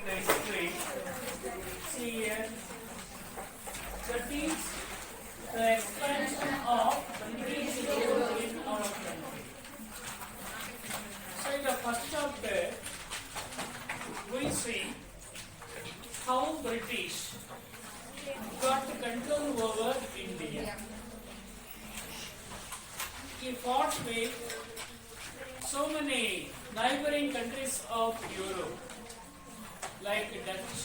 the history. See here, that is the expansion of British rule in our country. So in the first chapter, we see how British got control over India. He fought with so many neighboring countries of Europe, like Dutch,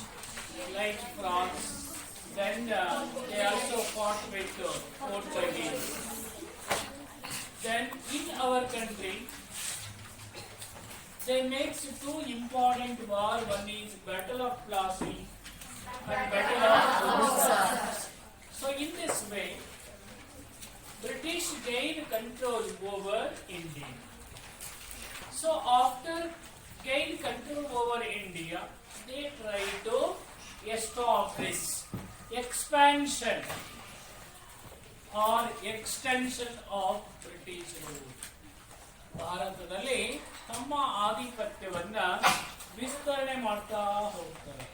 like France. Then they also fought with Portuguese. Then in our country, they make two important wars. One is Battle of Plassey and Battle of Busa. So in this way, British gained control over India. So after gain control over India, they try to establish expansion or extension of British rule. ಭಾರತದಲ್ಲಿ ತಮ್ಮ ಆಧಿಪತ್ಯವನ್ನ ವಿಸ್ತರಣೆ ಮಾಡ್ತಾ ಹೋಗ್ತಾರೆ.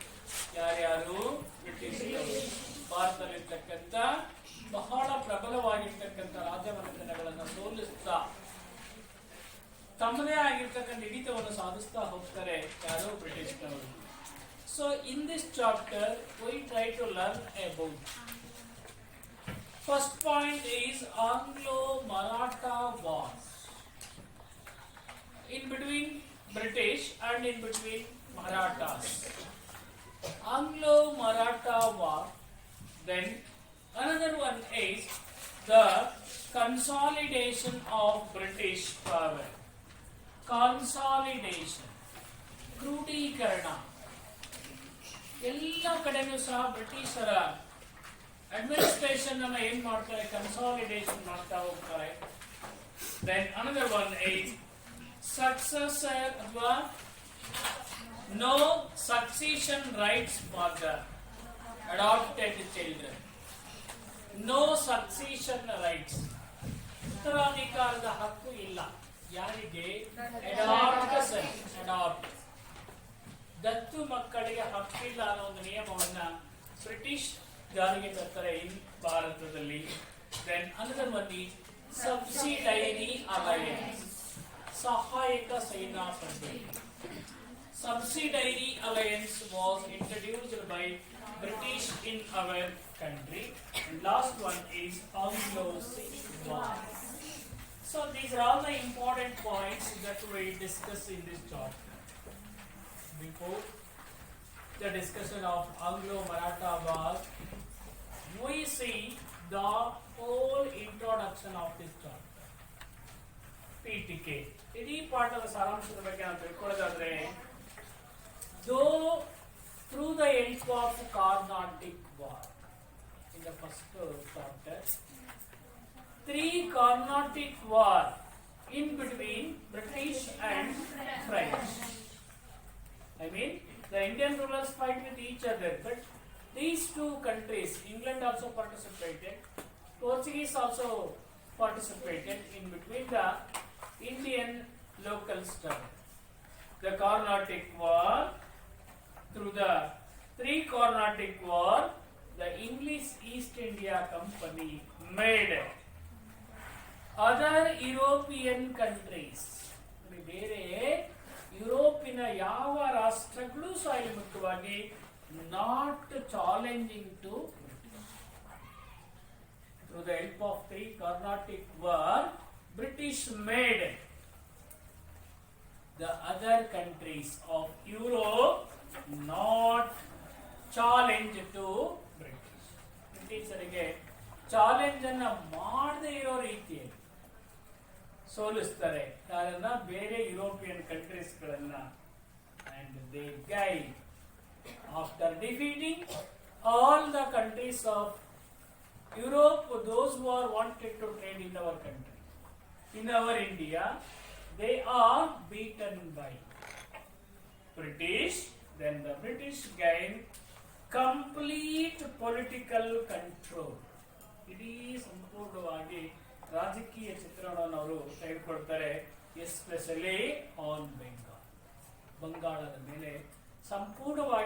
ಯಾರ್ಯಾರು? British ಭಾರತದಲ್ಲಿರ್ತಕ್ಕಂಥ ಬಹಳ ಪ್ರಬಲವಾಗಿರ್ತಕ್ಕಂಥ ರಾಜಮನೆತನಗಳನ್ನು ಸೋಲಿಸ್ತಾ ತಮ್ಮದೇ ಆಗಿರ್ತಕ್ಕಂಥ ಹಿಡಿತವನ್ನು ಸಾಧಿಸ್ತಾ ಹೋಗ್ತಾರೆ ಯಾರು? ಬ್ರಿಟಿಷ್ನವರು. So in this chapter we try to learn about. First point is Anglo-Maratha War. In between British and in between Marathas. Anglo-Maratha War. Then another one is the consolidation of British power. Consolidation. ಕ್ರೋಢೀಕರಣ. ಎಲ್ಲ ಕಡೆನೂ ಸಹ ಬ್ರಿಟಿಷರ administration ಅನ್ನ ಏನ್ ಮಾಡ್ತಾರೆ? Consolidation ಮಾಡ್ತಾ ಹೋಗ್ತಾರೆ. Then another one is successor ಅಥವಾ no succession rights for the adopted children. No succession rights. ಉತ್ತರಾಧಿಕಾರದ ಹಕ್ಕು ಇಲ್ಲ. ಯಾರಿಗೆ? ಅಡಾಪ್ಟ್. ದತ್ತು ಮಕ್ಕಳಿಗೆ ಹಕ್ಕಿಲ್ಲ ಅನ್ನೋ ಒಂದು ನಿಯಮವನ್ನ ಬ್ರಿಟಿಷ್ ಜಾರಿಗೆ ತರ್ತಾರೆ ಇನ್ ಭಾರತದಲ್ಲಿ. Then another one is subsidiary alliance. ಸಹಾಯಕ ಸೇನಾ ಪದ್ಧತಿ. Subsidiary alliance was introduced by British in our country. And last one is Anglo-Sikh War. So these are all the important points that we discuss in this chapter. Before the discussion of Anglo-Maratha War, we see the whole introduction of this chapter. ಪೀಠಿಕೆ ಇಡೀ ಪಾಠದ ಸಾರಾಂಶದ ಬಗ್ಗೆ ನಾವು ತಿಳ್ಕೊಳ್ಳೋದಾದ್ರೆ, though through the help of Carnatic War in the first chapter, 3 Carnatic War in between British and French. I mean, the Indian rulers fight with each other, but these two countries, England also participated, Portuguese also participated in between the Indian local struggle. The Carnatic War, through the 3 Carnatic War, the English East India Company made other European countries, ಬೇರೆ ಯುರೋಪಿನ ಯಾವ ರಾಷ್ಟ್ರಗಳು ಸಹ ಇಲ್ಲಿ ಮುಖ್ಯವಾಗಿ not challenging to through the help of 3 Carnatic War, British made the other countries of Europe not challenge to British. ಬ್ರಿಟಿಷರಿಗೆ challenge ಅನ್ನ ಮಾಡದೇ ಇರೋ ರೀತಿಯಲ್ಲಿ ಸೋಲಿಸ್ತಾರೆ ಯಾರನ್ನ? ಬೇರೆ ಯುರೋಪಿಯನ್ ಕಂಟ್ರೀಸ್ ಗಳನ್ನ. And they guide after defeating all the countries of Europe, those who are wanted to trade in our country, in our India, they are beaten by British. Then the British gain complete political control. ಇಡೀ ಸಂಪೂರ್ಣವಾಗಿ ರಾಜಕೀಯ ಚಿತ್ರಣವನ್ನು ಅವರು ತೆಗೆದುಕೊಳ್ತಾರೆ. Especially on Bengal. ಬಂಗಾಳದ ಮೇಲೆ ಸಂಪೂರ್ಣವಾಗಿ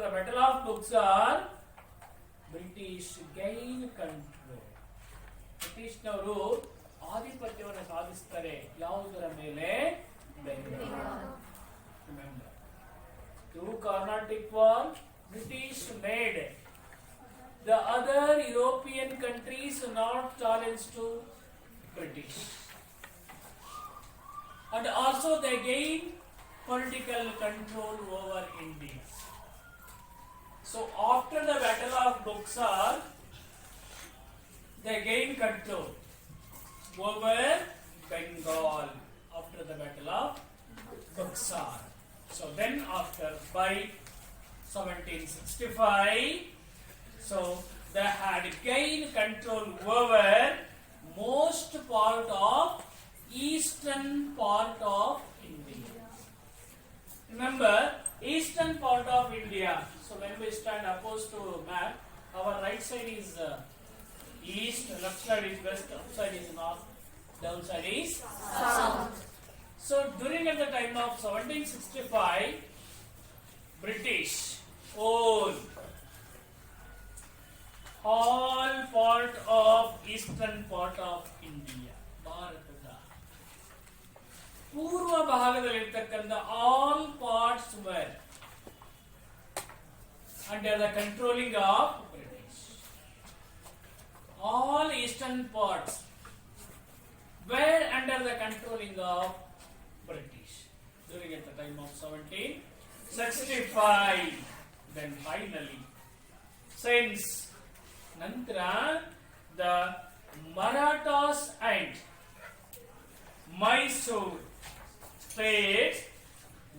the Battle of Buxar, British gain control. British ನವರು ಆಧಿಪತ್ಯವನ್ನು ಸಾಧಿಸುತ್ತಾರೆ ಯಾವುದರ ಮೇಲೆ? Bengal. Remember, through Carnatic War, British made the other European countries not challenge to British, and also they gained political control over India. So after the Battle of Buxar, they gained control over Bengal after the Battle of Buxar. So then after, by 1765, so they had gained control over most part of eastern part of India. Remember, eastern part of India. So when we stand opposed to map, our right side is east, left side is west, upside is north, downside is south. So during at the time of 1765, British owned all part of eastern part of India. ಭಾರತದ ಪೂರ್ವ ಭಾಗದಲ್ಲಿರ್ತಕ್ಕಂಥ all parts were under the controlling of British. All eastern parts were under the controlling of British during at the time of 1765. Then finally, since Nantara, the Marathas and Mysore states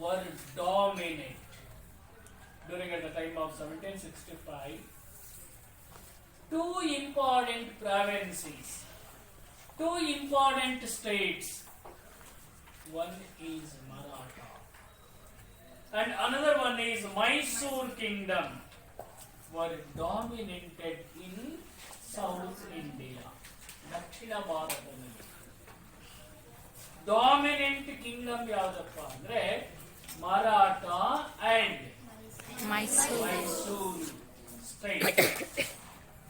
were dominant. During at the time of 1765, two important provinces, two important states, one is Maratha and another one is Mysore kingdom, were dominated in South India. ದಕ್ಷಿಣ ಭಾರತದಲ್ಲಿ dominant Kingdom ಯಾವುದಪ್ಪ ಅಂದ್ರೆ Maratha and Mysore state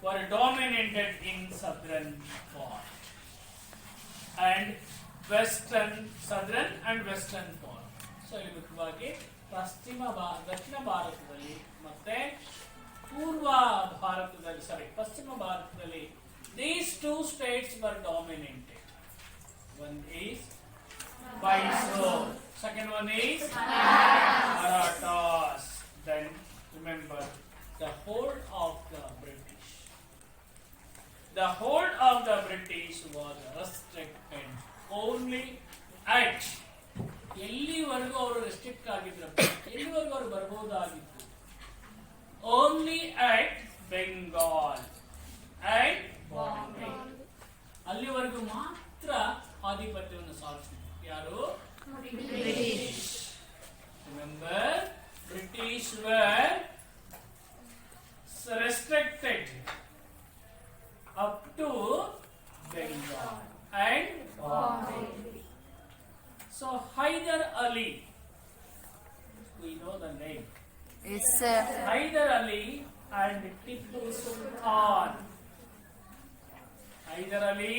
were dominated in southern part and southern and western part. So ಇಲ್ಲಿ ಮುಖ್ಯವಾಗಿ ದಕ್ಷಿಣ ಭಾರತದಲ್ಲಿ ಮತ್ತೆ ಪೂರ್ವ ಭಾರತದಲ್ಲಿ ಪಶ್ಚಿಮ ಭಾರತದಲ್ಲಿ these two states were dominated. One is Mysore, second one is Marathas. Then remember, the hold of the British. The hold of the British was restricted only at ಎಲ್ಲಿವರೆಗೂ ಅವರು ರೆಸ್ಟ್ರಿಕ್ಟ್ ಆಗಿದ್ರಪ್ಪ, ಎಲ್ಲಿವರೆಗೂ ಅವರು ಬರಬಹುದಾಗಿತ್ತು? Only at Bengal and Bombay, ಅಲ್ಲಿವರೆಗೂ ಮಾತ್ರ ಆಧಿಪತ್ಯವನ್ನು ಸಾಧಿಸಿದ್ರು. ಯಾರು? British. Remember, British were restricted up to Bengal and Bombay. So Hyder Ali, we know the name. Yes, sir. Hyder Ali and Tipu Sultan. Hyder Ali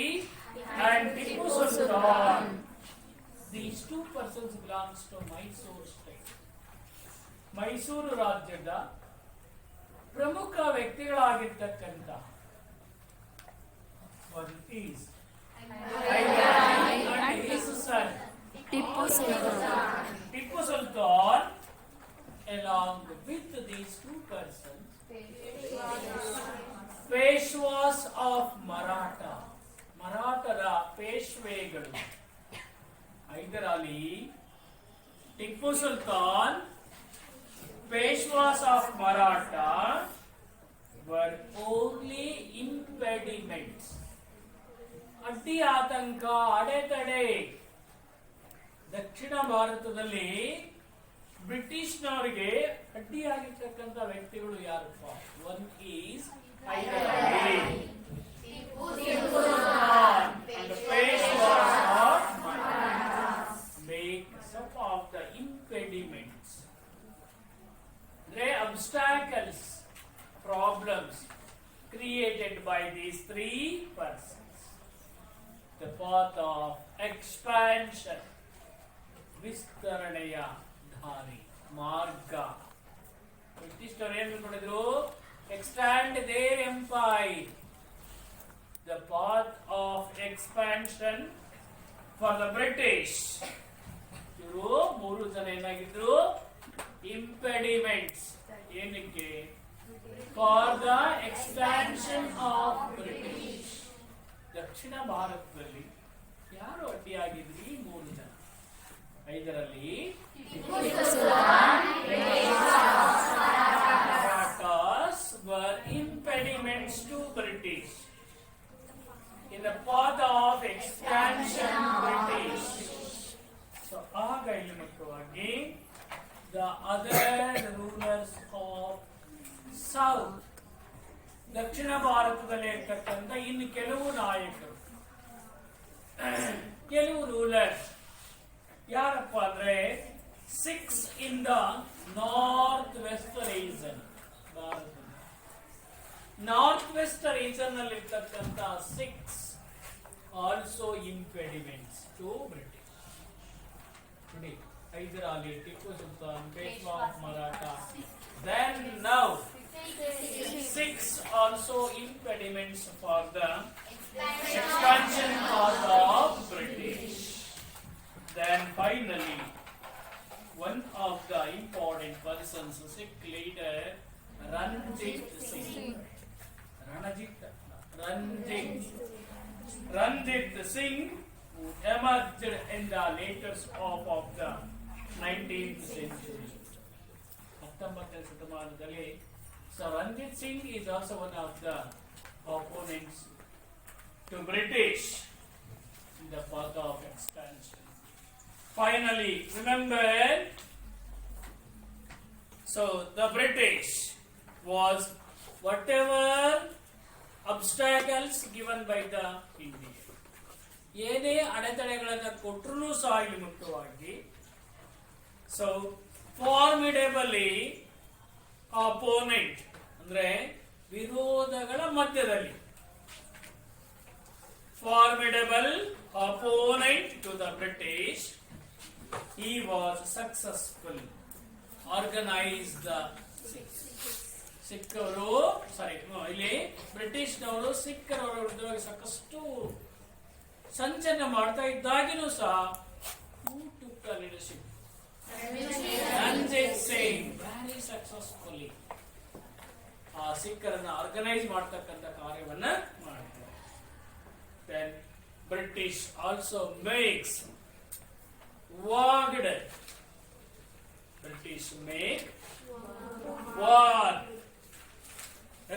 and Tipu Sultan. These two persons belongs to Mysore state. Mysuru ರಾಜ್ಯದ ಪ್ರಮುಖ ವ್ಯಕ್ತಿಗಳಾಗಿರ್ತಕ್ಕಂಥ one is Hyder Ali and his son Tipu Sultan. Tipu Sultan, along with these two persons, Peshwas of Maratha, ಮರಾಠರ ಪೇಶ್ವೆಗಳು Hyder Ali, Tipu Sultan, Peshwas of Maratha were only impediments. ಅಡ್ಡಿ ಆತಂಕ, ಅಡೆತಡೆ. ದಕ್ಷಿಣ ಭಾರತದಲ್ಲಿ ಬ್ರಿಟಿಷ್ನವರಿಗೆ ಅಡ್ಡಿಯಾಗಿರ್ತಕ್ಕಂಥ ವ್ಯಕ್ತಿಗಳು ಯಾರಪ್ಪ? One is Hyder Ali, Tipu Sultan, and the Peshwas of Maratha make some of the impediments. They obstacle three persons. The path of expansion, ವಿಸ್ತರಣೆಯ ದಾರಿ ಮಾರ್ಗ. ಬ್ರಿಟಿಷರು ಏನು ಮಾಡಿದ್ರು? Extend their empire. The path of expansion for the British. ಇವರು ಮೂರು ಜನ ಏನಾಗಿದ್ರು? Impediments. ಏನಕ್ಕೆ? For the expansion of British. ದಕ್ಷಿಣ ಭಾರತದಲ್ಲಿ ಯಾರು ಅಡ್ಡಿಯಾಗಿದ್ರು? ಈ ಮೂರು ಜನ. ಇದರಲ್ಲಿ Marathas were impediments to British in the path of expansion British. So ಆಗ ಇಲ್ಲಿ ಮುಖ್ಯವಾಗಿ the other rulers of South, ದಕ್ಷಿಣ ಭಾರತದಲ್ಲಿ ಇರ್ತಕ್ಕಂಥ ಇನ್ನು ಕೆಲವು ನಾಯಕರು, ಕೆಲವು ರೂಲರ್ಸ್ ಯಾರಪ್ಪ ಅಂದ್ರೆ 6 in the north west region. North west region ನಲ್ಲಿ ಇರ್ತಕ್ಕಂಥ 6 ಆಲ್ಸೋ ಇಂಪೆಡಿಮೆಂಟ್ಸ್ ಟು ಬ್ರಿಟಿಷ್. ನೋಡಿ, Hyder Ali, Tipu Sultan, Peshwa of Maratha. Then now 6 also impediments for the expansion path of British. Then finally, one of the important persons, Sikh leader Ranjit Singh. Ranjit Singh, who emerged in the later half of the 19th century. 19th ಶತಮಾನದಲ್ಲಿ So Ranjit Singh is also one of the opponents to British in the path of expansion. Finally, remember, so the British was whatever obstacles given by the Indians. ಏನೇ ಅಡೆತಡೆಗಳನ್ನು ಕೊಟ್ಟರೂ ಸಹ ಇಲ್ಲಿ ಮುಖ್ಯವಾಗಿ so ಫಾರ್ಮಿಡೇಬಲಿ opponent ಅಂದ್ರೆ ವಿರೋಧಗಳ ಮಧ್ಯದಲ್ಲಿ formidable opponent to the British he was successful organized the ಸಿಕ್ಕವರು ಇಲ್ಲಿ ಬ್ರಿಟಿಷ್ನವರು ಸಿಕ್ಕರ ವಿರುದ್ಧವಾಗಿ ಸಾಕಷ್ಟು ಸಂಚಲನ ಮಾಡ್ತಾ ಇದ್ದಾಗಿನೂ ಸಹ who took the leadership? Ranjit Singh very successfully ಆ ಸಿಕ್ಕರನ್ನ ಆರ್ಗನೈಸ್ ಮಾಡ್ತಕ್ಕಂಥ ಕಾರ್ಯವನ್ನ ಮಾಡ್ತಾರೆ. Then British also makes waged. British make war,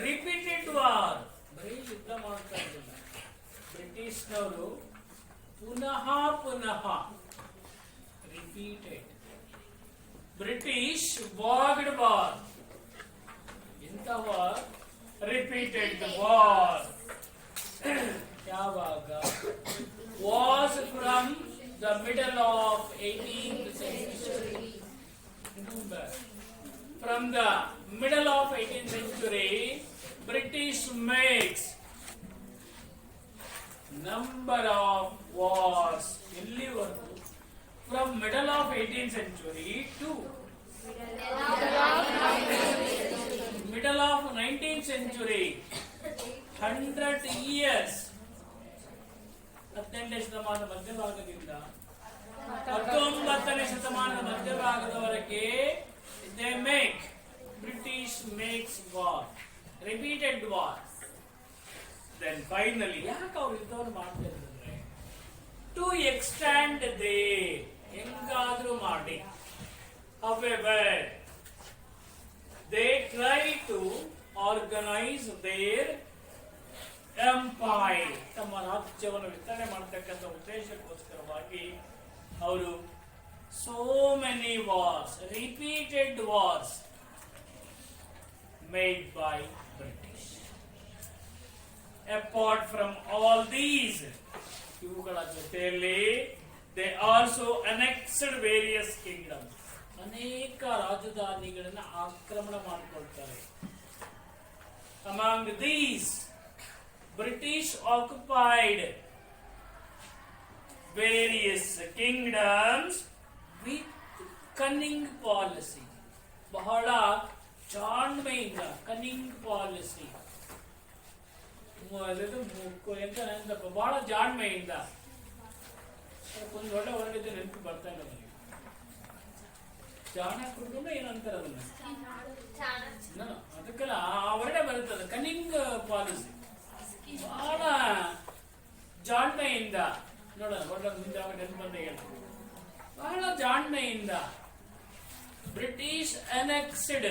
repeated war. ಬರೀ ಯುದ್ಧ ಮಾಡ್ತಾ ಇರಲಿಲ್ಲ. ಬ್ರಿಟಿಷ್ನವರು ಪುನಃ ರಿಪೀಟೆಡ್. British waged war. ಎಂತ ವಾರ್? Repeated war. ಯಾವಾಗ? Was from the middle of 18th century. Remember, from the middle of 18th century, British makes number of wars. From middle of 18th century to middle of 19th century, 100 years. 18ನೇ ಶತಮಾನದ ಮಧ್ಯಭಾಗದಿಂದ 19ನೇ ಶತಮಾನದ ಮಧ್ಯಭಾಗದವರೆಗೆ British makes war, repeated war. Then finally, ಯಾಕೆ ಅವರು ಯುದ್ಧವನ್ನು ಮಾಡ್ತಾ ಇದ್ದಾರೆ? To extend there, ಹೆಂಗಾದ್ರೂ ಮಾಡಿ. However, they try to organize their empire, ತಮ್ಮ ರಾಜ್ಯವನ್ನು ವಿಸ್ತರಣೆ ಮಾಡತಕ್ಕಂಥ ಉದ್ದೇಶಕ್ಕೋಸ್ಕರವಾಗಿ ಅವರು so many wars, repeated wars made by British. Apart from all these, ಇವುಗಳ ಜೊತೆಯಲ್ಲಿ they also annexed various kingdoms. ಅನೇಕ ರಾಜಧಾನಿಗಳನ್ನು ಆಕ್ರಮಣ ಮಾಡಿಕೊಳ್ತಾರೆ. Among these British occupied various kingdoms with cunning policy. ಬಹಳ ಜಾಣ್ಮೆಯಿಂದ ಕನ್ನಿಂಗ್ ಪಾಲಿಸಿ ಬಹಳ ಜಾಣ್ಮೆಯಿಂದ ಒಂದು ಒಳ್ಳೆ ಹೊರಡಿದ್ದು ನೆನಪು ಬರ್ತಾ ಇಲ್ಲ ನನಗೆ. ಜಾಣ ಕುಟುಂಬ ಏನಂತಾರೆ ಅದನ್ನ ಅದಕ್ಕೆಲ್ಲ ಆ ಹೊರಡೆ ಬರುತ್ತದೆ. ಕನ್ನಿಂಗ್ ಪಾಲಿಸಿ ಬಹಳ ಜಾಣ್ಮೆಯಿಂದ ನೋಡ ಒಳ್ಳೆ ಮುಂದೆ ನೆನಪು ಬಂದ ಹೇಳ್ತಾರೆ. ಬಹಳ ಜಾಣ್ಮೆಯಿಂದ British annexed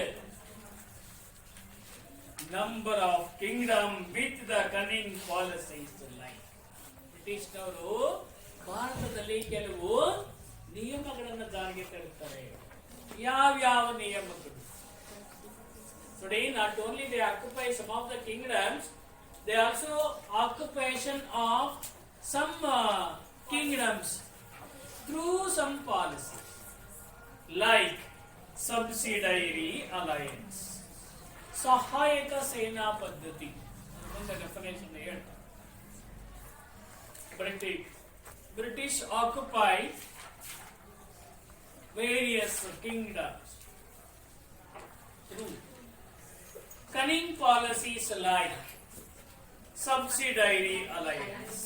number of kingdom with the cunning policies to life. ಬ್ರಿಟಿಷ್ನವರು ಭಾರತದಲ್ಲಿ ಕೆಲವು ನಿಯಮಗಳನ್ನು ಜಾರಿಗೆ ತರುತ್ತಾರೆ. ಯಾವ್ಯಾವ ನಿಯಮಗಳು? Today not only they occupy some of the kingdoms, they also occupation of some kingdoms through some policy like subsidiary alliance, ಸಹಾಯಕ ಸೇನಾ ಪದ್ಧತಿ. ಡೆಫಿನೇಷನ್ ಹೇಳ್ತಾರೆ. British occupy various kingdoms through cunning policies like subsidiary alliance,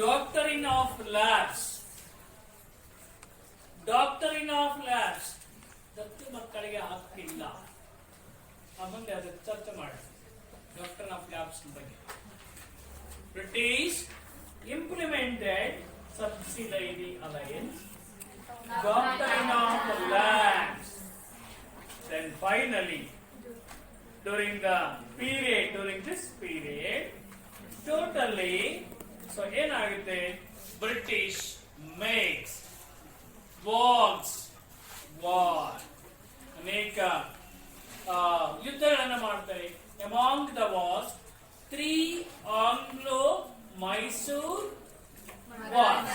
doctrine of lapse. ದತ್ತು ಮಕ್ಕಳಿಗೆ ಹಕ್ಕಿಲ್ಲ ಮುಂದೆ ಅದಕ್ಕೆ ಚರ್ಚೆ ಮಾಡಿ. ಡಾಕ್ಟರ್ ಆಫ್ ಲ್ಯಾಬ್ಸ್ ಬಗ್ಗೆ British implemented subsidiary alliance, doctrine of lands. Then finally during this period totally ಏನಾಗುತ್ತೆ, ಬ್ರಿಟಿಷ್ ಮೇಕ್ಸ್ war ಅನೇಕ ಯುದ್ಧಗಳನ್ನು ಮಾಡ್ತಾರೆ. Among the wars 3 Anglo-Mysore wars,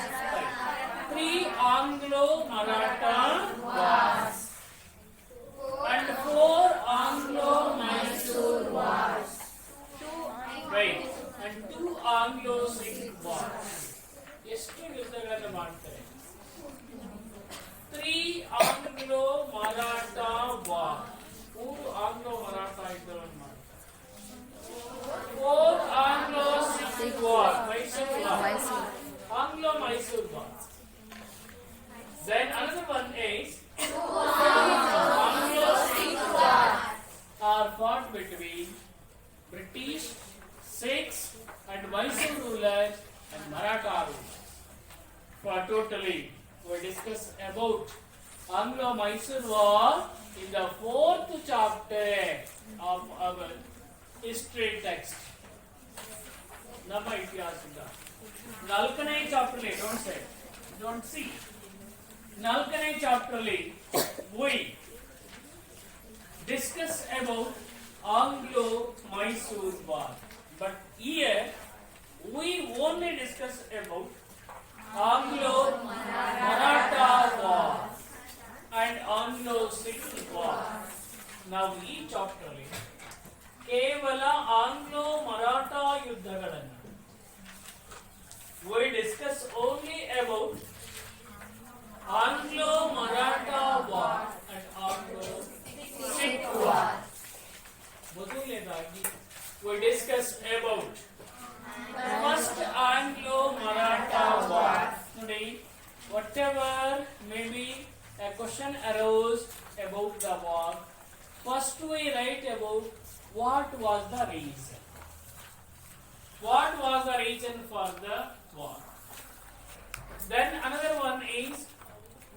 3 Anglo-Maratha wars and 4 Anglo-Mysore wars, right, and 2 Anglo-Sikh wars. ಎಷ್ಟು ಯುದ್ಧಗಳನ್ನು ಮಾಡ್ತಾರೆ? 3 Anglo-Maratha war, 3 Anglo-Maratha ಯುದ್ಧವನ್ನು ಮಾಡ್ತಾರೆ. 4 Anglo-Sikh war, Anglo-Mysore war. Then another one is Anglo-Sikh war are fought between British, Sikhs and Mysore rulers and Maratha rulers. For totally we discuss about Anglo-Mysore war in the 4th chapter of our history text. ನಮ್ಮ ಇತಿಹಾಸದ 4ನೇ chapter ಅಲ್ಲಿ don't see 4ನೇ chapter ಅಲ್ಲಿ we discuss about Anglo-Mysore war, but here we only discuss about Anglo-Maratha war and Anglo-Sikh war. ನಾವು ಈ chapter ಅಲ್ಲಿ ಕೇವಲ ಆಂಗ್ಲೋ-ಮರಾಠಾ ಯುದ್ಧಗಳನ್ನು we discuss only about Anglo-Maratha war and Anglo-Sikh war. ಮೊದಲನೇದಾಗಿ we discuss about first Anglo-Maratha war. Today, whatever maybe a question arose about the war, first we write about what was the reason. What was the reason for the war? Then another one is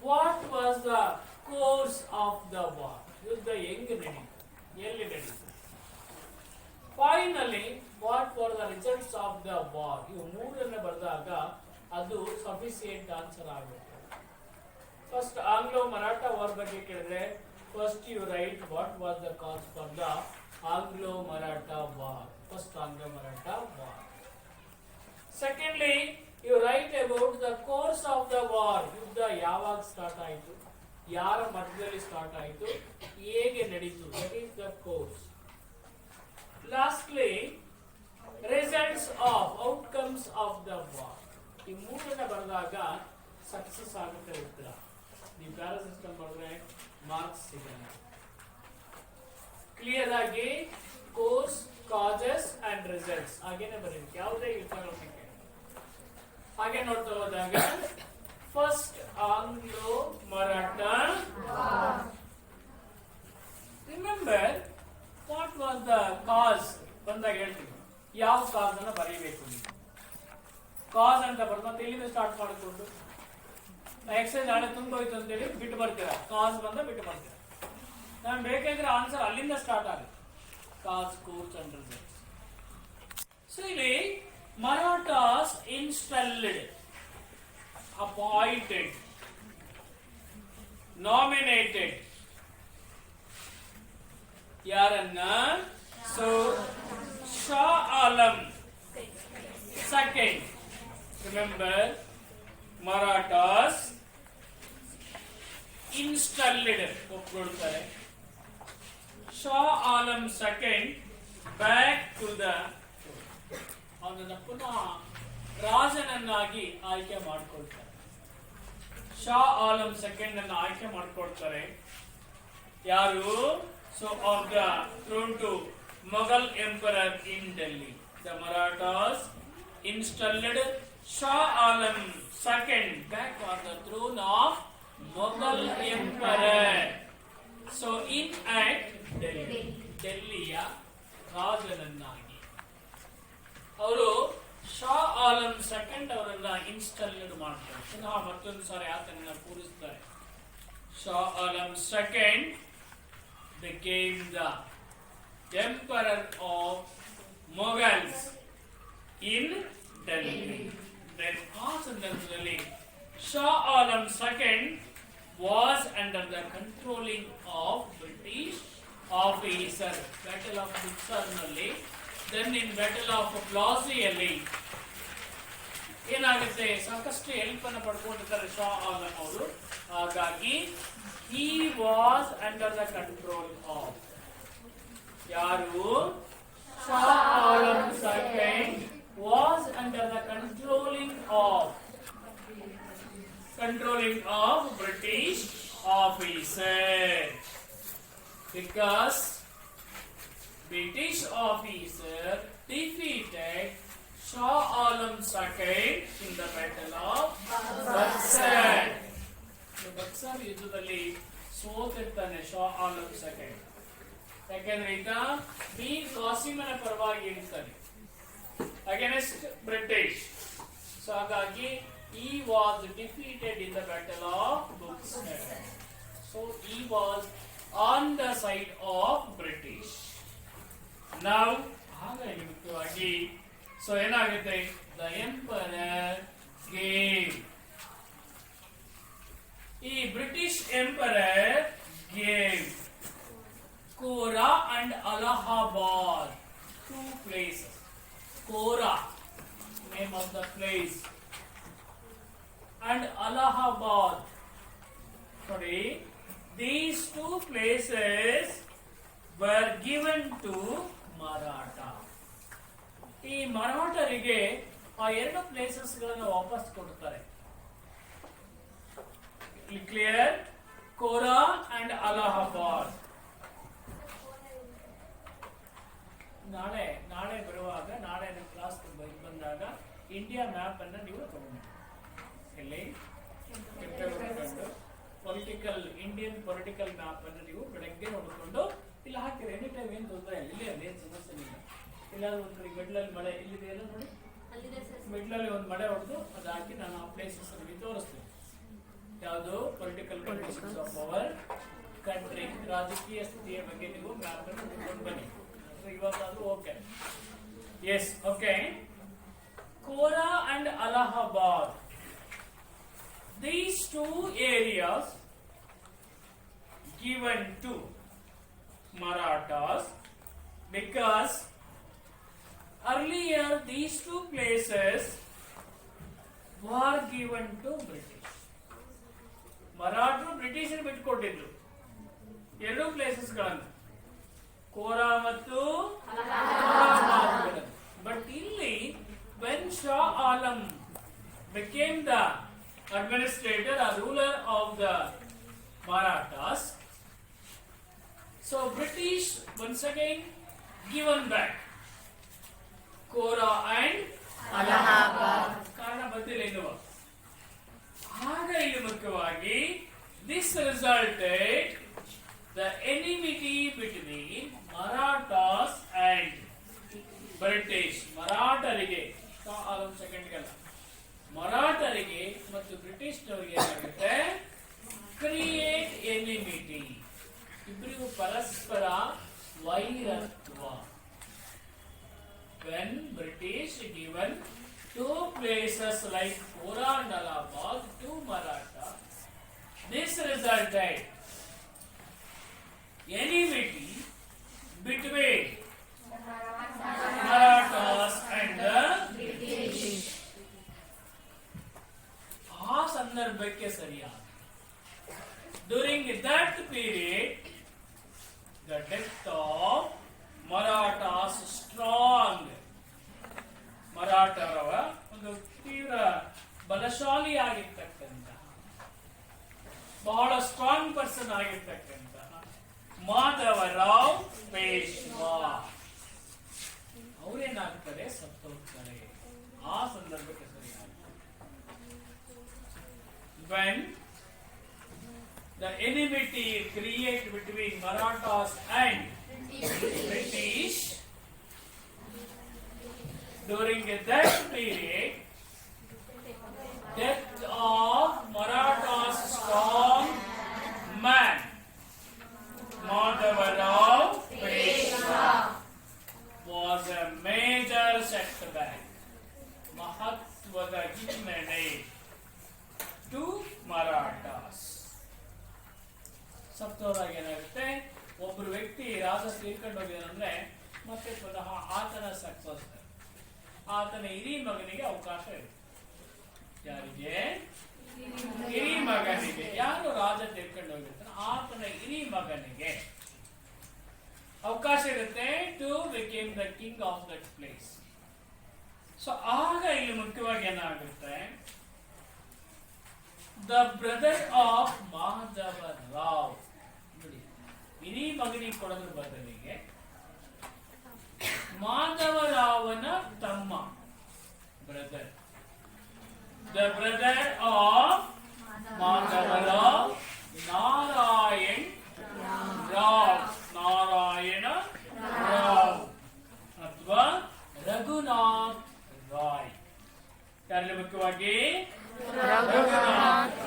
what was the course of the war? ಯುದ್ಧ ಹೆಂಗೆ ನಡೀತು, ಎಲ್ಲಿ ನಡೀತು? Finally, what were the results of the war? ಇವು ಮೂರನ್ನು ಬರೆದಾಗ ಅದು sufficient answer ಆಗುತ್ತೆ. ಫಸ್ಟ್ ಆಂಗ್ಲೋ-ಮರಾಠಾ ವಾರ್ ಬಗ್ಗೆ ಕೇಳಿದ್ರೆ first you right what was the cause for the Anglo-Maratha war. First Anglo-Maratha war. Secondly, you write about the course of the war. ಯುದ್ಧ ಯಾವಾಗ start ಆಯಿತು, ಯಾರ ಮಧ್ಯದಲ್ಲಿ ಸ್ಟಾರ್ಟ್ ಆಯಿತು, ಹೇಗೆ ನಡೀತು, that is the course. Lastly, ಮಾಡಿದಾಗ ಸಕ್ಸಸ್ ಆಗುತ್ತೆ ಉತ್ತರ. ನೀವು ಪ್ಯಾರಾ ಸಿಸ್ಟಮ್ ಮಾಡಿದ್ರೆ ಮಾರ್ಕ್ಸ್ ಸಿಗಲ್ಲ. ಕ್ಲಿಯರ್ ಆಗಿ ಕೋರ್ಸ್, ಕಾಸಸ್ ಅಂಡ್ ರಿಸಲ್ಟ್ಸ್ ಹಾಗೇನೆ ಬರೀಬೇಕು, ಯಾವುದೇ ಇನ್ಫಾರ್ಮೇಷನ್. ಹಾಗೆ ನೋಡ್ತಾ ಹೋದಾಗ first Anglo Maratha. Remember what was the ಕಾಸ್ ಬಂದಾಗ ಹೇಳ್ತೀವಿ ಯಾವ ಕಾಸ್ ಅನ್ನ ಬರೀಬೇಕು. ನೀವು ಕಾಸ್ ಅಂತ ಬರ್ ಮತ್ತೆ ಇಲ್ಲಿಂದ ಸ್ಟಾರ್ಟ್ ಮಾಡಿಕೊಂಡು ಎಕ್ಸೈಸ್ ನಾಳೆ ತುಂಬೋಯ್ತು ಅಂತೇಳಿ ಬಿಟ್ಟು ಬರ್ತೀರಾ. ಕಾಸ್ ಬಂದ ಬಿಟ್ಟು ಬರ್ತೀರಾ. ನಾನು ಬೇಕಂದ್ರೆ ಆನ್ಸರ್ ಅಲ್ಲಿಂದ ಸ್ಟಾರ್ಟ್ ಆಗುತ್ತೆ. Cause, course and results. So ಇಲ್ಲಿ ಮರಾಠಾಸ್ ಇನ್ಸ್ಟಾಲ್ಡ್, appointed, nominated ಯಾರನ್ನ? So Shah Alam second. Remember Marathas installed ಒಪ್ಕೊಳ್ತಾರೆ. Shah Alam second back to the, ಅವನನ್ನ ಪುನಃ ರಾಜನನ್ನಾಗಿ ಆಯ್ಕೆ ಮಾಡಿಕೊಳ್ತಾರೆ. ಶಾ ಆಲಂ ಸೆಕೆಂಡ್ ಅನ್ನು ಆಯ್ಕೆ ಮಾಡಿಕೊಳ್ತಾರೆ. ಯಾರು? So of the throne to Mughal emperor in Delhi. The Marathas installed Shah Alam second back on the throne of Mughal emperor. So in at Delhi, ಡೆಲ್ಲಿಯ ರಾಜನನ್ನಾಗಿ ಅವರು ಶಾ ಆಲಂ ಸೆಕೆಂಡ್ ಅವರನ್ನ ಇನ್ಸ್ಟಾಲ್ಡ್ ಮಾಡ್ತಾರೆ. ಪುನಃ ಮತ್ತೊಂದು ಸಾರಿ ಆತನನ್ನ ಕೂರಿಸ್ತಾರೆ. Shah Alam second became the emperor of Mughals in Delhi. Then ಆ ಸಂದರ್ಭದಲ್ಲಿ Shah Alam second was under the controlling of British officer. Battle of Buxar ನಲ್ಲಿ, then in Battle of Plassey ಅಲ್ಲಿ ಏನಾಗುತ್ತೆ, ಸಾಕಷ್ಟು ಹೆಲ್ಪ್ ಅನ್ನು ಪಡ್ಕೊಂಡಿರ್ತಾರೆ ಶಾ ಆಲಂ ಅವರು. ಹಾಗಾಗಿ he was under the control of ಯಾರು? Shah Alam second was under the controlling of British officer, because British officer defeated Shah Alam II in the Battle of Buxar. Buxar ಯುದ್ಧದಲ್ಲಿ ಸೋತಿರ್ತಾನೆ Shah Alam second. ಯಾಕೆಂದ್ರೆ ಈತ ಮೀರ್ ಕಾಸಿಮನ ಪರವಾಗಿ ಇರ್ತಾನೆ ಅಗೇನ್ಸ್ಟ್ ಬ್ರಿಟಿಷ್. ಸೊ ಹಾಗಾಗಿ he was defeated in the Battle of Buxar. So he was on the side of British. Now ಹಾಗಾಗಿ ಮುಖ್ಯವಾಗಿ so ಏನಾಗುತ್ತೆ, the emperor gave, ಈ British emperor gave Kora and Allahabad, two places. Kora, name of the place, and Allahabad. Sorry, these two places were given to Maratha. ಈ ಮರಾಠರಿಗೆ ಆ ಎರಡು places ಗಳನ್ನು ವಾಪಸ್ ಕೊಡ್ತಾರೆ. ಕ್ಲಿಯರ್? Kora and Allahabad. ನಾಳೆ ಬರುವಾಗ, ನಾಳೆ ಕ್ಲಾಸ್ ಬಂದಾಗ ಇಂಡಿಯಾ ಮ್ಯಾಪ್ ಅನ್ನ ನೀವು ತಗೊಂಡು ಇಲ್ಲಿ ಇಂಡಿಯನ್ ಪೊಲಿಟಿಕಲ್ ಮ್ಯಾಪ್ ಅನ್ನು ನೀವು ಬೆಳಗ್ಗೆ ನೋಡಿಕೊಂಡು ಇಲ್ಲಿ ಹಾಕಿರಿ. ಎನಿ ಟೈಮ್ ಏನು ತೊಂದರೆ ಇಲ್ಲ, ಇಲ್ಲಿ ಅದೇನು ಸಮಸ್ಯೆ ಇಲ್ಲ. ಇಲ್ಲಾದ್ರೂ ಒಂದು ಕಡೆ ಮಿಡ್ಲಲ್ಲಿ ಮಳೆ, ಇಲ್ಲಿದೆ ಎಲ್ಲ ನೋಡಿ, ಮಿಡ್ಲಲ್ಲಿ ಒಂದು ಮಳೆ ಹೊಡೆದು ಅದು ಹಾಕಿ ನಾನು ಆ ಪ್ಲೇಸಸ್ ನಿಮಗೆ ತೋರಿಸ್ತೀನಿ. ಯಾವುದು political conditions of our country, ರಾಜಕೀಯ ಸ್ಥಿತಿಯ ಬಗ್ಗೆ ನೀವು ಮ್ಯಾಪ್ ಅನ್ನು ನೋಡ್ಕೊಂಡು ಬನ್ನಿ. ಇವತ್ತಾದ್ರೂ okay. Yes, okay. Kora and Allahabad, these two areas given to Marathas because earlier these two places were given to British. ಮರಾಠರು ಬ್ರಿಟಿಷ್ ಬಿಟ್ಟುಕೊಟ್ಟಿದ್ರು ಎರಡು ಪ್ಲೇಸಸ್ ಗಳನ್ನು, ಕೋರಾ ಮತ್ತು ಅಲಹಾಬಾದ್. ಬಟ್ ಇಲ್ಲಿ when Shah Alam became the administrator or ruler of the Marathas. So British once again given back Kora and Allahabad. ಕಾರಣ ಬಂದಿಲ್ಲ ಇನ್ನು. ಆಗ ಇಲ್ಲಿ ಮುಖ್ಯವಾಗಿ this resulted the enmity between Marathas and British. ಮರಾಠರಿಗೆ ಒಂದು ಸೆಕೆಂಡ್ಗೆಲ್ಲ ಮರಾಠರಿಗೆ ಮತ್ತು ಬ್ರಿಟಿಷ್ನವರಿಗೆ ಏನಾಗುತ್ತೆ ಕ್ರಿಯೇಟ್ ಎನಿಮಿಟಿ, ಇಬ್ಬರಿಗೂ ಪರಸ್ಪರ ವೈರತ್ವ. When British given two places like Kora and Allahabad to Maratha, this resulted enmity between Marathas and the British. ಆ ಸಂದರ್ಭಕ್ಕೆ ಸರಿಯಾದ during that period the death of Marathas strong, ಮರಾಠರವ ಒಂದು ತೀವ್ರ ಬಲಶಾಲಿಯಾಗಿರ್ತಕ್ಕಂಥ ಬಹಳ ಸ್ಟ್ರಾಂಗ್ ಪರ್ಸನ್ ಆಗಿರ್ತಕ್ಕಂಥ ಮಾಧವರಾವ್ ಪೇಶ್ವಾ ಅವರೇನಾಗ್ತಾರೆ, ಸತ್ತೋಗ್ತಾರೆ. ಆ ಸಂದರ್ಭಕ್ಕೆ ಸರಿಯಾಗಿ when the enmity created between Marathas and British, during that period death of Marathas strong man Madhavarao Peshwa was a major setback, ಮಹತ್ವದ ಹಿನ್ನಡೆ to Marathas. ಸತ್ತೋದಾಗ ಏನಾಗುತ್ತೆ, ಒಬ್ಬರು ವ್ಯಕ್ತಿ ರಾಜ ತೀರ್ಕೊಂಡು ಹೋಗಿದಂದ್ರೆ ಮತ್ತೆ ಪುನಃ ಆತನ ಸಕ್ಸಸ್, ಆತನ ಹಿರಿ ಮಗನಿಗೆ ಅವಕಾಶ ಇರುತ್ತೆ. ಯಾರಿಗೆ? ಹಿರಿ ಮಗನಿಗೆ. ಯಾರು ರಾಜ ತೀರ್ಕೊಂಡು ಹೋಗಿರ್ತಾನೆ ಆತನ ಹಿರಿ ಮಗನಿಗೆ ಅವಕಾಶ ಇರುತ್ತೆ to became the king of that place. So ಆಗ ಇಲ್ಲಿ ಮುಖ್ಯವಾಗಿ ಏನಾಗುತ್ತೆ, ದ ಬ್ರದರ್ ಆಫ್ ಮಾಧವರಾವ್, ನೋಡಿ ಹಿರಿ ಮಗನಿಗೆ ಕೊಡೋದ್ರ ಬದಲಿಗೆ ಮಾಧವರಾವನ ತಮ್ಮ brother, the brother of Madhavrao Narayan Rao, Narayana Rao ಅಥವಾ ರಘುನಾಥ್ ರಾಯ್. ಯಾರಲ್ಲಿ ಮುಖ್ಯವಾಗಿ Raghunath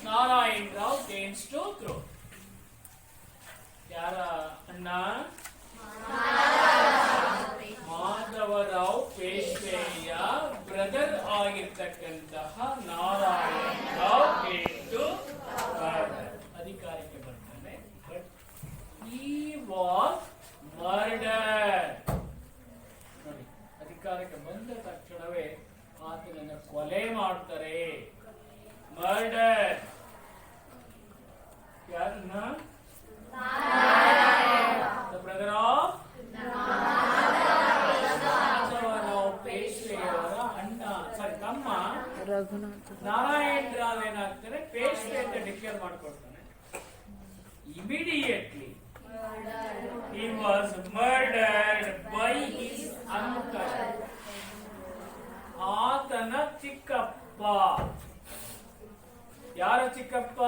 Narayan Rao gains to throne. ಯಾರ ಅಣ್ಣ? ಮಾಧವರಾವ್ ಪೇಶ್ವೆಯ ಬ್ರದರ್ ಆಗಿರ್ತಕ್ಕಂತಹ ನಾರಾಯಣ್ ರಾವ್ ಕೇಂದು ಅಧಿಕಾರಕ್ಕೆ ಬರ್ತಾನೆ. But he was murdered. ನೋಡಿ, ಅಧಿಕಾರಕ್ಕೆ ಬಂದ ತಕ್ಷಣವೇ ಆತನನ್ನು ಕೊಲೆ ಮಾಡ್ತಾರೆ. ಮರ್ಡರ್. ಯಾರನ್ನ? The brother of ಮಾಧವರಾವ್ ಪೇಶ್ವೆಯವರ ಅಣ್ಣ, ಸಾರಿ ತಮ್ಮ ರಘುನಾಥ್. ನಾರಾಯಣ್ ರಾವ್ ಏನಾಗ್ತಾರೆ, ಪೇಶ್ವೆ ಅಂತ ಡಿಕ್ಲೇರ್ ಮಾಡ್ಕೊಡ್ತಾನೆ. Immediately he was murdered by his uncle. ಆತನ ಚಿಕ್ಕಪ್ಪ. ಯಾರ ಚಿಕ್ಕಪ್ಪ?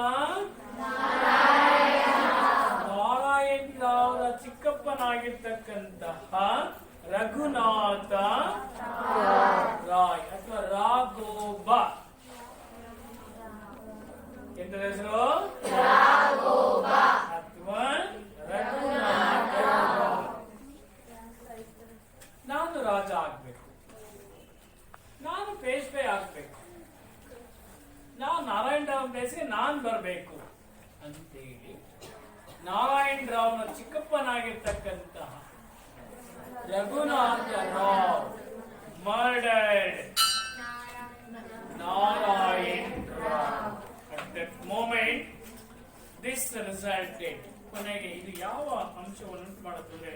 ನಾರಾಯಣ್ ರಾವ್ರ ಚಿಕ್ಕಪ್ಪನಾಗಿರ್ತಕ್ಕಂತಹ ರಘುನಾಥ ರಾಯ್ ಅಥವಾ ರಾಘೋಬ. ಎಂತ ಹೆಸರು? ಅಥವಾ ರಘುನಾಥ ರಾಯ್. ನಾನು ರಾಜ ಆಗ್ಬೇಕು, ನಾನು ಪೇಶ್ವೆ ಆಗ್ಬೇಕು, ನಾವು ನಾರಾಯಣ್ ರಾವ್ ಪ್ಲೇಸ್ಗೆ ನಾನ್ ಬರಬೇಕು ಅಂತೇಳಿ ನಾರಾಯಣ್ ರಾವ್ನ ಚಿಕ್ಕಪ್ಪನಾಗಿರ್ತಕ್ಕಂತಹ Raghunath Rao murdered Narayan Rao. At that moment this resulted, ಕೊನೆಗೆ ಇದು ಯಾವ ಅಂಶವನ್ನು ಉಂಟು ಮಾಡುತ್ತದೆ?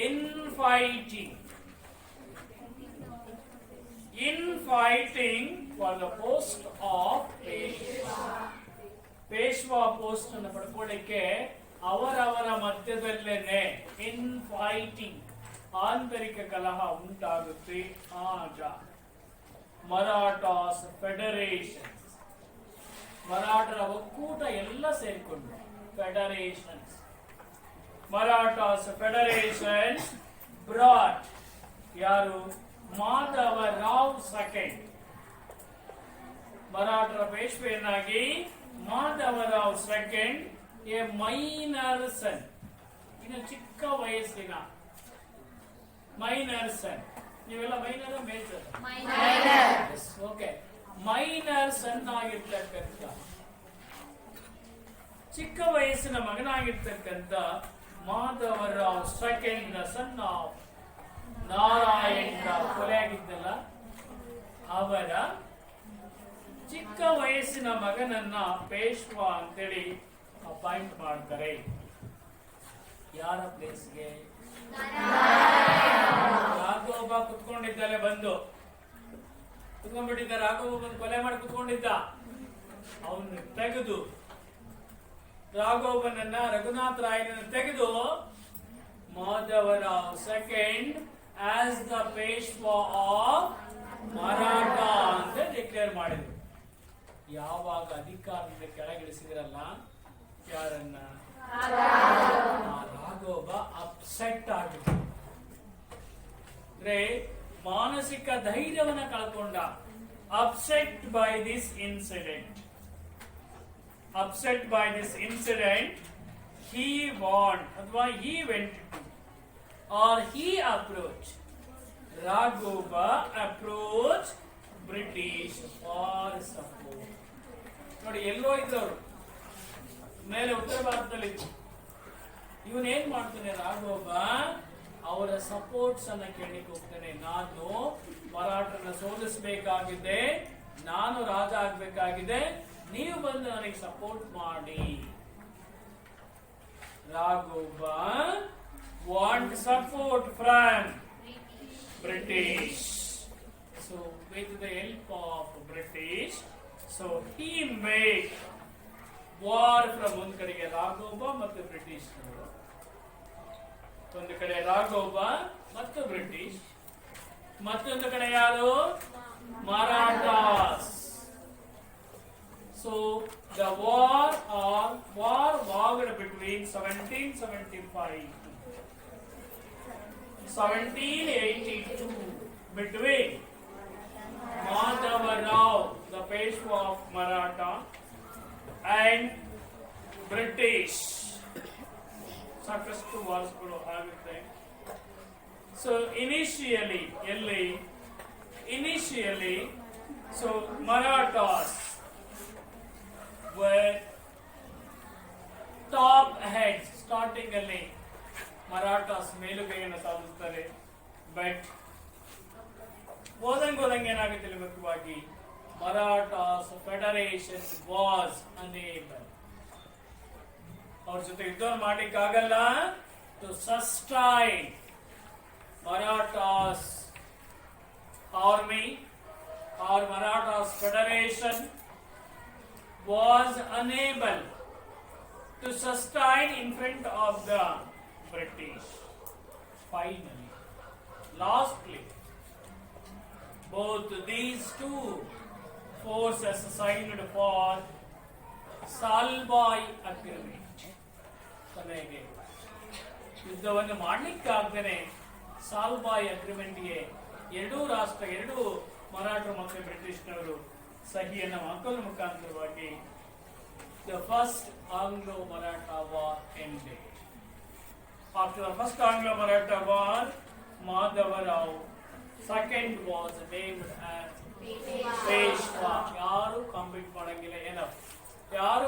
In fighting. in fighting for the post of Peshwa post ಅನ್ನು ಪಡ್ಕೊಳ್ಳಿಕ್ಕೆ ಅವರವರ ಮಧ್ಯದಲ್ಲೇನೆ ಇನ್ ಫೈಟಿಂಗ್ ಆಂತರಿಕ ಕಲಹ ಉಂಟಾಗುತ್ತೆ. ಆಗ ಮರಾಠಾಸ್ ಫೆಡರೇಷನ್, ಮರಾಠರ ಒಕ್ಕೂಟ ಎಲ್ಲ ಸೇರಿಕೊಂಡು ಫೆಡರೇಷನ್ಸ್, ಮರಾಠಾಸ್ ಫೆಡರೇಷನ್ ಬ್ರಾಟ್ ಯಾರು ಮಾಧವ ರಾವ್ ಸೆಕೆಂಡ್, ಮರಾಠರ ಪೇಶ್ವೆಯನ್ನಾಗಿ Madhavrao second a minor son, ಇನ್ನು ಚಿಕ್ಕ ವಯಸ್ಸಿನ ಮೈನರ್ ಸನ್. ನೀವೆಲ್ಲ minor major? Okay, minor son ಆಗಿರ್ತಕ್ಕಂಥ ಚಿಕ್ಕ ವಯಸ್ಸಿನ ಮಗನಾಗಿರ್ತಕ್ಕಂಥ Madhavrao second son of Narayana Rao ಕೊಲೆಯಾಗಿದ್ದಲ್ಲ, ಅವರ ಚಿಕ್ಕ ವಯಸ್ಸಿನ ಮಗನನ್ನ ಪೇಶ್ವಾ ಅಂತೇಳಿ ಅಪಾಯಿಂಟ್ ಮಾಡ್ತಾರೆ. ಯಾರ ಪ್ಲೇಸ್ಗೆ? ರಾಘೋಬ ಕುತ್ಕೊಂಡಿದ್ದಾನೆ, ಬಂದು ಕುತ್ಕೊಂಡ್ಬಿಟ್ಟಿದ್ದ. ರಾಘೋಬ ಬಂದು ಕೊಲೆ ಮಾಡಿ ಕುತ್ಕೊಂಡಿದ್ದ. ಅವನು ತೆಗೆದು ರಾಘೋಬನನ್ನ, ರಘುನಾಥ್ ರಾಯನನ್ನು ತೆಗೆದು Madhavrao second as the Peshwa of Maratha ಅಂತ ಡಿಕ್ಲೇರ್ ಮಾಡಿದ್ರು. ಯಾವಾಗ ಅಧಿಕಾರದಿಂದ ಕೆಳಗಿಳಿಸಿದ್ರಲ್ಲ ಯಾರನ್ನ, ರಾಘೋಬ ಅಪ್ಸೆಟ್ ಆಗಿತ್ತು. ಅಂದ್ರೆ ಮಾನಸಿಕ ಧೈರ್ಯವನ್ನ ಕಳ್ಕೊಂಡ. Upset by this incident, upset by this incident he want ಅಥವಾ he went to or he approached, Raghoba approached British for support. ನೋಡಿ, ಎಲ್ಲೋ ಇದ್ದವರು ಮೇಲೆ ಉತ್ತರ ಭಾರತದಲ್ಲಿ ಇವನೇನ್ ಮಾಡ್ತಾನೆ ರಾಘೋಬ, ಅವರ ಸಪೋರ್ಟ್ಸ್ ಅನ್ನ ಕೇಳಲಿಕ್ಕೆ ಹೋಗ್ತಾನೆ. ನಾನು ಮರಾಠರನ್ನ ಸೋಲಿಸಬೇಕಾಗಿದೆ, ನಾನು ರಾಜ ಆಗ್ಬೇಕಾಗಿದೆ, ನೀವು ಬಂದು ನನಗೆ ಸಪೋರ್ಟ್ ಮಾಡಿ. Raghoba want support from British. So with the help of British, so he made war from ಒಂದು ಕಡೆಗೆ ರಾಘೋಬ ಮತ್ತು ಬ್ರಿಟಿಷ್, ಒಂದು ಕಡೆ ರಾಘೋಬ ಮತ್ತು ಬ್ರಿಟಿಷ್, ಮತ್ತೊಂದು ಕಡೆ ಯಾರು Marathas. So the war waged between 1775 1782 between Madhava Rao, the Peshwa of Maratha, and British. ಸಾಕಷ್ಟು ವಾರ್ಸ್ಗಳು ಆಗುತ್ತೆ. So initially so Marathas were top heads. Starting ಅಲ್ಲಿ ಮರಾಠಾಸ್ ಮೇಲುಗೈಯನ್ನು ಸಾಧಿಸ್ತಾರೆ. ಬಟ್ ಹೋದಂಗೆ ಏನಾಗುತ್ತೆ ಮುಖ್ಯವಾಗಿ ಮರಾಠಾಸ್ ಫೆಡರೇಷನ್ ವಾಸ್ ಅನೇಬಲ್. ಅವ್ರ ಜೊತೆ ಯುದ್ಧ ಮಾಡ್ಲಿಕ್ಕಾಗಲ್ಲ. To sustain Marathas army or Marathas federation was unable to sustain in front of the British. Finally, lastly, both these two forces signed for Salbai Agreement. ಕೊನೆಗೆ ಯುದ್ಧವನ್ನು ಮಾಡಲಿಕ್ಕಾಗದೇ ಸಾಲ್ಬಾಯ್ ಅಗ್ರಿಮೆಂಟ್ಗೆ ಎರಡೂ ಮರಾಠರು ಮತ್ತು ಬ್ರಿಟಿಷ್ನವರು ಸಹಿಯನ್ನು ಹಾಕಲು ಮುಖಾಂತರವಾಗಿ the first Anglo-Maratha war ended. After the first Anglo-Maratha war, Madhava Rao second was named as Peshwa. ಯಾರು complete ಮಾಡಂಗಿಲ್ಲ, ಏನಪ್ಪ ಯಾರು